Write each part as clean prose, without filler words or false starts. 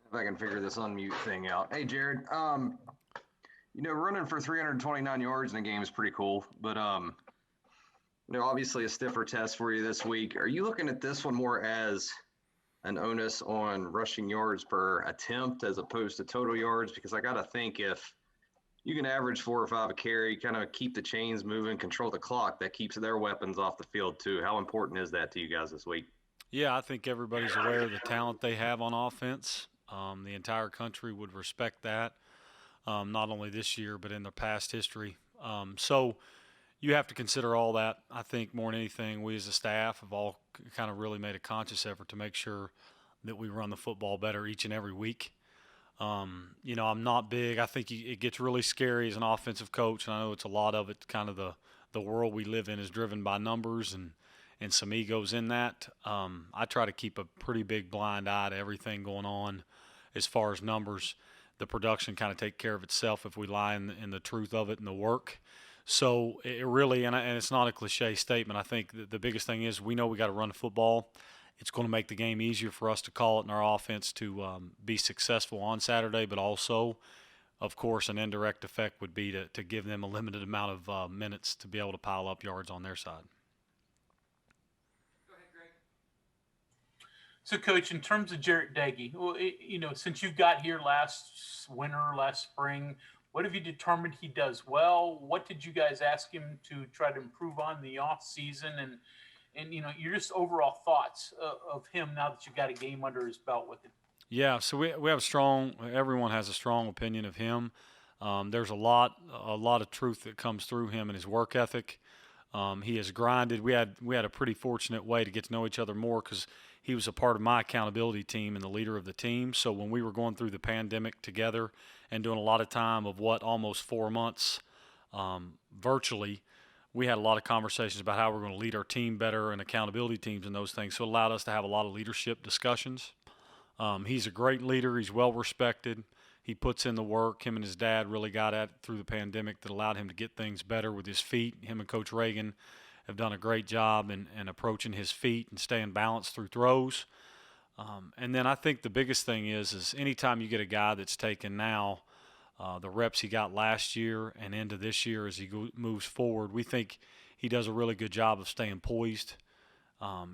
If I can figure this unmute thing out. Hey, Gerad. Running for 329 yards in a game is pretty cool, but obviously a stiffer test for you this week. Are you looking at this one more as an onus on rushing yards per attempt as opposed to total yards? Because I got to think if you can average 4 or 5 a carry, kind of keep the chains moving, control the clock, that keeps their weapons off the field too. How important is that to you guys this week? Yeah, I think everybody's aware of the talent they have on offense. The entire country would respect that, not only this year, but in their past history. So you have to consider all that. I think more than anything, we as a staff have all kind of really made a conscious effort to make sure that we run the football better each and every week. I'm not big. I think it gets really scary as an offensive coach, and I know it's a lot of it. Kind of the world we live in is driven by numbers and some egos in that. I try to keep a pretty big blind eye to everything going on as far as numbers. The production kind of take care of itself if we lie in the truth of it and the work. So it really, and it's not a cliche statement. I think the biggest thing is we know we got to run the football. It's going to make the game easier for us to call it in our offense to be successful on Saturday, but also, of course, an indirect effect would be to give them a limited amount of minutes to be able to pile up yards on their side. So, Coach, in terms of Gerad Diggs, since you got here last winter, last spring, what have you determined he does well? What did you guys ask him to try to improve on the off season, and your just overall thoughts of him now that you've got a game under his belt with him? Yeah, so we have everyone has a strong opinion of him. There's a lot of truth that comes through him and his work ethic. He has grinded. We had a pretty fortunate way to get to know each other more because he was a part of my accountability team and the leader of the team. So when we were going through the pandemic together and doing a lot of time of almost 4 months virtually, we had a lot of conversations about how we're going to lead our team better and accountability teams and those things. So it allowed us to have a lot of leadership discussions. He's a great leader. He's well respected. He puts in the work. Him and his dad really got at it through the pandemic that allowed him to get things better with his feet. Him and Coach Reagan have done a great job in approaching his feet and staying balanced through throws. And then I think the biggest thing is anytime you get a guy that's taken now the reps he got last year and into this year as he moves forward, we think he does a really good job of staying poised.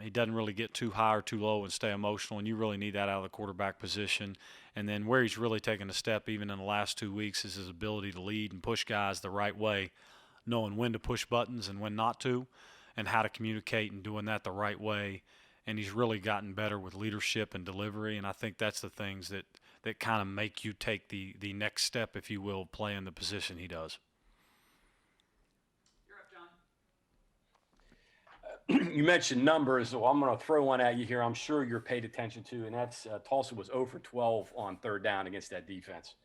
He doesn't really get too high or too low and stay emotional, and you really need that out of the quarterback position. And then where he's really taken a step, even in the last 2 weeks, is his ability to lead and push guys the right way, knowing when to push buttons and when not to, and how to communicate and doing that the right way. And he's really gotten better with leadership and delivery, and I think that's the things that kind of make you take the next step, if you will, playing the position he does. You mentioned numbers, so I'm going to throw one at you here. I'm sure you're paid attention to, and that's Tulsa was 0 for 12 on third down against that defense.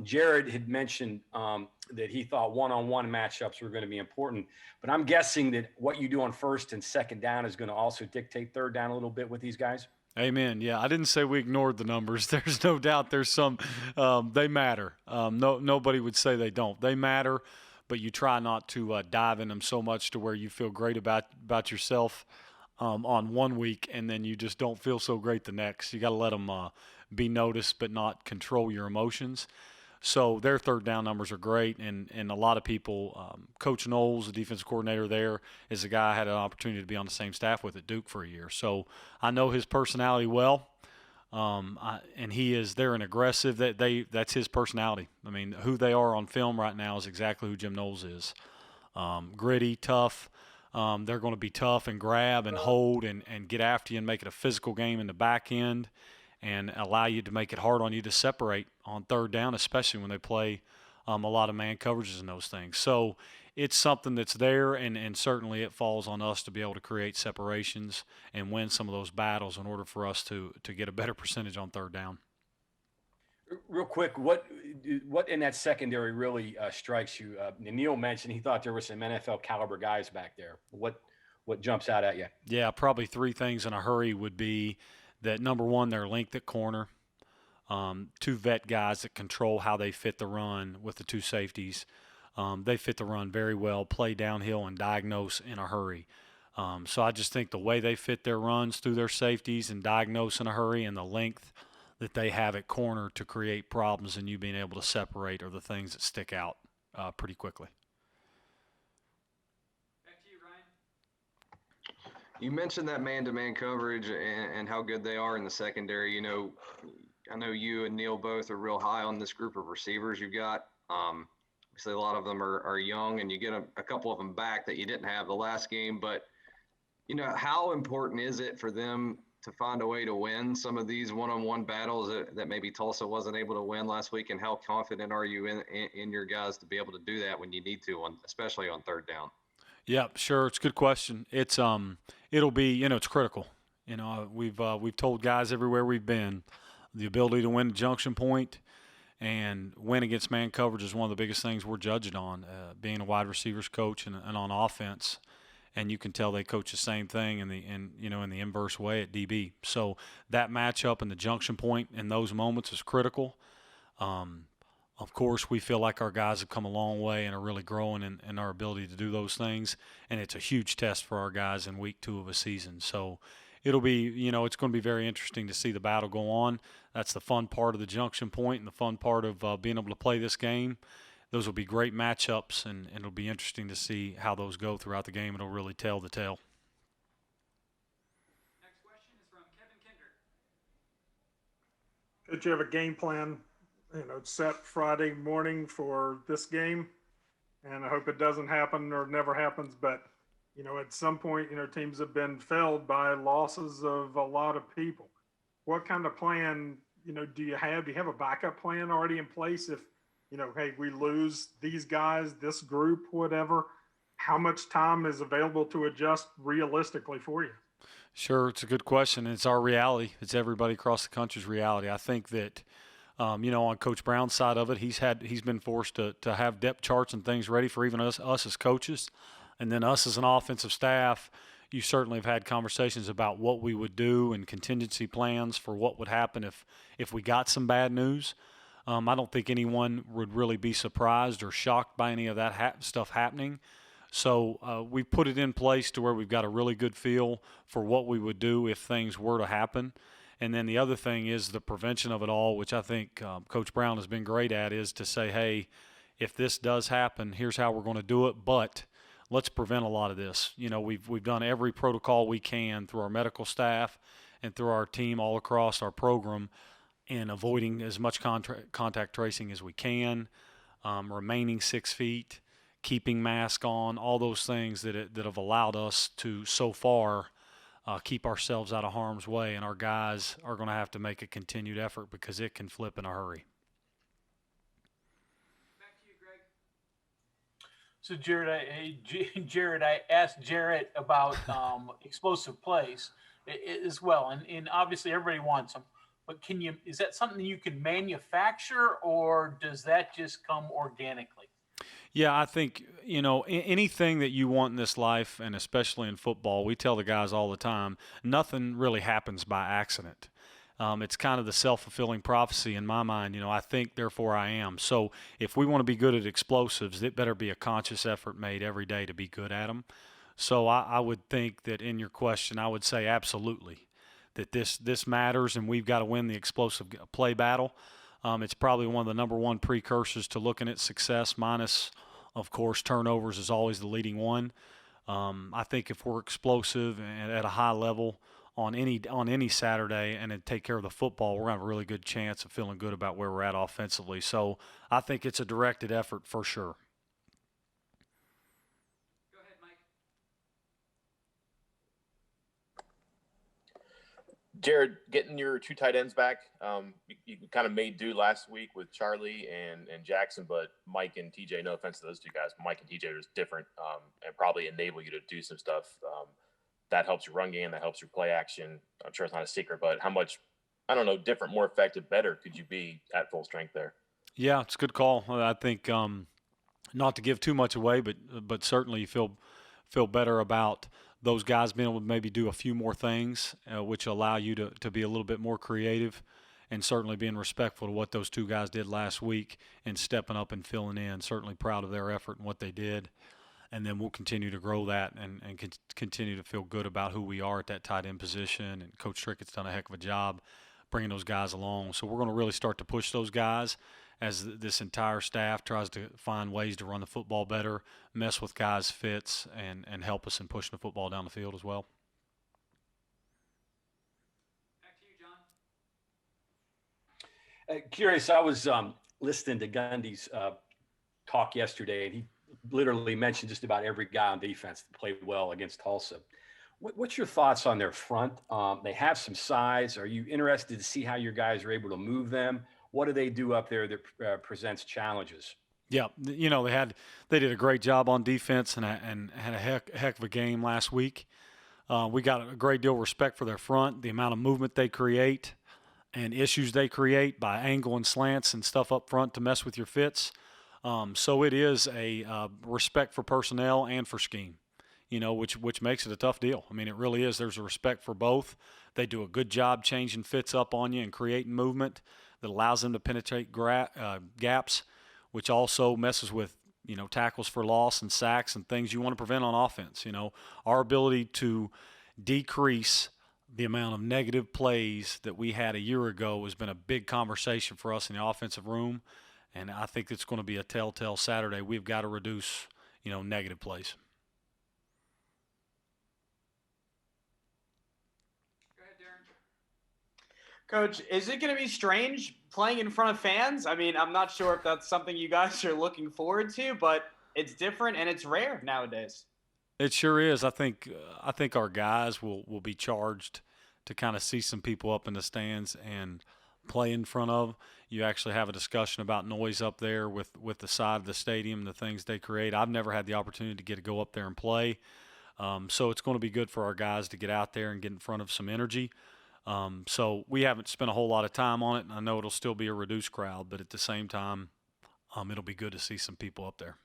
Gerad had mentioned that he thought one-on-one matchups were going to be important, but I'm guessing that what you do on first and second down is going to also dictate third down a little bit with these guys. Amen. Yeah, I didn't say we ignored the numbers. There's no doubt there's some, they matter. Nobody would say they don't. They matter, but you try not to dive in them so much to where you feel great about yourself on one week and then you just don't feel so great the next. You got to let them be noticed but not control your emotions. So their third down numbers are great, and a lot of people, Coach Knowles, the defensive coordinator there, is a guy I had an opportunity to be on the same staff with at Duke for a year. So I know his personality well, and they're an aggressive. That's his personality. I mean, who they are on film right now is exactly who Jim Knowles is. Gritty, tough. They're going to be tough and grab and hold and get after you and make it a physical game in the back end and allow you to make it hard on you to separate on third down, especially when they play a lot of man coverages and those things. So it's something that's there, and certainly it falls on us to be able to create separations and win some of those battles in order for us to get a better percentage on third down. Real quick, what in that secondary really strikes you? Neil mentioned he thought there were some NFL caliber guys back there. What jumps out at you? Yeah, probably three things in a hurry would be that, number one, their length at corner. Two vet guys that control how they fit the run with the two safeties. They fit the run very well, play downhill and diagnose in a hurry. So I just think the way they fit their runs through their safeties and diagnose in a hurry, and the length that they have at corner to create problems, and you being able to separate are the things that stick out pretty quickly. Back to you, Ryan. You mentioned that man-to-man coverage and how good they are in the secondary. You know, I know you and Neil both are real high on this group of receivers you've got. Obviously, a lot of them are young, and you get a couple of them back that you didn't have the last game. But, you know, how important is it for them to find a way to win some of these one-on-one battles that maybe Tulsa wasn't able to win last week? And how confident are you in your guys to be able to do that when you need to, especially on third down? Yeah, sure. It's a good question. It's it'll be, you know, it's critical. You know, we've told guys everywhere we've been, the ability to win the junction point and win against man coverage is one of the biggest things we're judged on. Being a wide receivers coach and on offense, and you can tell they coach the same thing in the inverse way at DB. So that matchup and the junction point in those moments is critical. Of course, we feel like our guys have come a long way and are really growing in our ability to do those things, and it's a huge test for our guys in week 2 of a season. So it'll be, you know, it's going to be very interesting to see the battle go on. That's the fun part of the junction point and the fun part of being able to play this game. Those will be great matchups, and it'll be interesting to see how those go throughout the game. It'll really tell the tale. Next question is from Kevin Kinder. Did you have a game plan, you know, set Friday morning for this game? And I hope it doesn't happen or never happens. But, you know, at some point, you know, teams have been felled by losses of a lot of people. What kind of plan, you know, do you have? Do you have a backup plan already in place if, you know, hey, we lose these guys, this group, whatever? How much time is available to adjust realistically for you? Sure, it's a good question. It's our reality. It's everybody across the country's reality. I think that, you know, on Coach Brown's side of it, he's been forced to have depth charts and things ready for even us as coaches. And then us as an offensive staff, you certainly have had conversations about what we would do and contingency plans for what would happen if we got some bad news. I don't think anyone would really be surprised or shocked by any of that stuff happening. So we put it in place to where we've got a really good feel for what we would do if things were to happen. And then the other thing is the prevention of it all, which I think Coach Brown has been great at, is to say, hey, if this does happen, here's how we're going to do it, but let's prevent a lot of this. You know, we've done every protocol we can through our medical staff and through our team all across our program in avoiding as much contact tracing as we can, remaining 6 feet, keeping mask on, all those things that have allowed us to so far keep ourselves out of harm's way, and our guys are going to have to make a continued effort because it can flip in a hurry. Back to you, Greg. So Gerad, I asked Jarrett about explosive plays as well, and obviously everybody wants them. But is that something you can manufacture, or does that just come organically? Yeah, I think, you know, anything that you want in this life, and especially in football, we tell the guys all the time, nothing really happens by accident. It's kind of the self-fulfilling prophecy in my mind. You know, I think, therefore I am. So if we want to be good at explosives, it better be a conscious effort made every day to be good at them. So I would think that in your question, I would say absolutely that this matters, and we've got to win the explosive play battle. It's probably one of the number one precursors to looking at success, minus, of course, turnovers is always the leading one. I think if we're explosive and at a high level on any Saturday and then take care of the football, we're going to have a really good chance of feeling good about where we're at offensively. So I think it's a directed effort for sure. Go ahead, Mike. Jared, getting your 2 tight ends back, you kind of made do last week with Charlie and Jackson, but Mike and TJ, no offense to those 2 guys, Mike and TJ are just different and probably enable you to do some stuff that helps your run game, that helps your play action. I'm sure it's not a secret, but how much, I don't know, different, more effective, better could you be at full strength there? Yeah, it's a good call. I think not to give too much away, but certainly you feel better about those guys being able to maybe do a few more things, which allow you to be a little bit more creative, and certainly being respectful to what those 2 guys did last week and stepping up and filling in. Certainly proud of their effort and what they did. And then we'll continue to grow that and continue to feel good about who we are at that tight end position. And Coach Trickett's done a heck of a job bringing those guys along. So we're going to really start to push those guys as this entire staff tries to find ways to run the football better, mess with guys' fits, and help us in pushing the football down the field as well. Back to you, John. Curious, I was listening to Gundy's talk yesterday, and he literally mentioned just about every guy on defense that played well against Tulsa. What's your thoughts on their front? They have some size. Are you interested to see how your guys are able to move them? What do they do up there that presents challenges? Yeah, you know, they did a great job on defense and had a heck of a game last week. We got a great deal of respect for their front, the amount of movement they create and issues they create by angle and slants and stuff up front to mess with your fits. So it is a respect for personnel and for scheme, you know, which makes it a tough deal. I mean, it really is. There's a respect for both. They do a good job changing fits up on you and creating movement that allows them to penetrate gaps, which also messes with, you know, tackles for loss and sacks and things you want to prevent on offense. You know, our ability to decrease the amount of negative plays that we had a year ago has been a big conversation for us in the offensive room, and I think it's going to be a telltale Saturday. We've got to reduce, you know, negative plays. Go ahead, Darren. Coach, is it going to be strange playing in front of fans? I mean, I'm not sure if that's something you guys are looking forward to, but it's different and it's rare nowadays. It sure is. I think our guys will be charged to kind of see some people up in the stands and play in front of. You actually have a discussion about noise up there with the side of the stadium, the things they create. I've never had the opportunity to get to go up there and play. So it's going to be good for our guys to get out there and get in front of some energy. So we haven't spent a whole lot of time on it, and I know it'll still be a reduced crowd, but at the same time, it'll be good to see some people up there.